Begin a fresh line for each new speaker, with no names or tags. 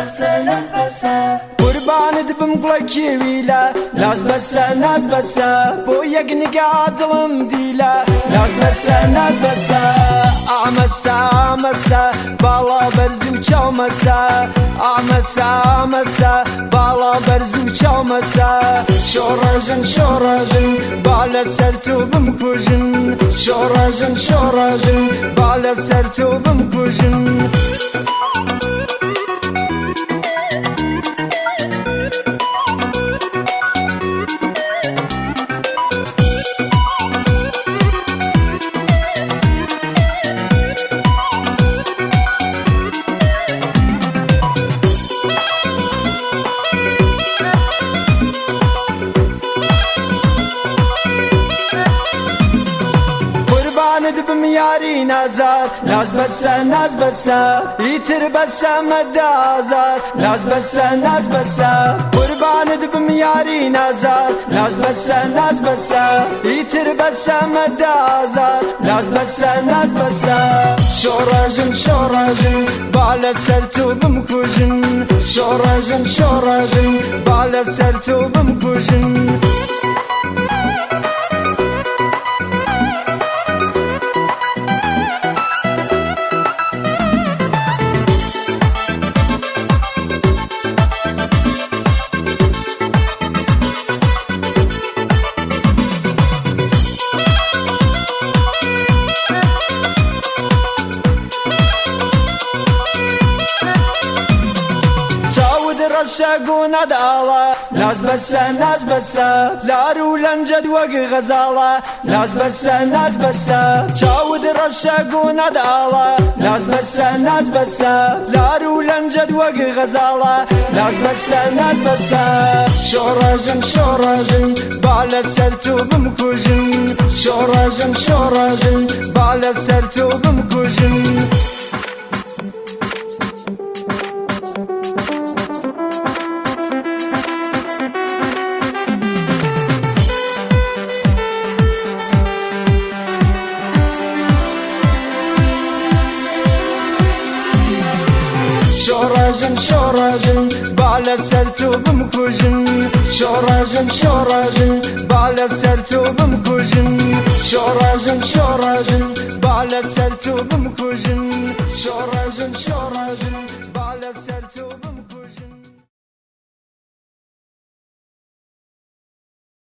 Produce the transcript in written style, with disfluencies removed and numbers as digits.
ناز بسه
قربانت بم گڵێکی ویلە ناز بەسە ناز بەسە بۆ یەک نگا دڵم دیلە ناز بەسە ناز بەسە ئامەسە ئامەسە باڵا بەرز و چاومەسە ئامەسە ئامەسە باڵا بەرز و چاومەسە شۆڕەژن شۆڕەژن با لەسەر تو بمکوژن شۆڕەژن شۆڕەژن با لەسەر تو بمکوژن بم یاری نازار ناز بەسە ناز بەسە ئیتر بەسە مەدازار ناز بەسە ناز بەسە قوربانت بم یاری نازار ناز بەسە ناز بەسە ئیتر بەسە مەدازار ناز بەسە ناز بەسە شۆڕەژن شۆڕەژن با لەسەر تو بمکوژن شۆڕەژن شۆڕەژن با لەسەر تو بمکوژن ڕەشەگوونە داڵە ناز بەسە ناز بەسە لار و لەنجەد وەک غەزاڵە ناز بەسە ناز بەسە چاود ڕەشەگوونە داڵە ناز بەسە ناز بەسە لار و لەنجەد وەک غەزاڵە ناز بەسە ناز بەسە شۆڕەژن شۆڕەژن با لەسەر تو بمکوژن شۆڕەژن شۆڕەژن با لەسەر تو بمکوژن شۆڕەژن شۆڕەژن با لەسەر تو بمکوژن شۆڕەژن شۆڕەژن با لەسەر تو بمکوژن شۆڕەژن شۆڕەژن با لەسەر تو بمکوژن شۆڕەژن شۆڕەژن با لەسەر تو بمکوژن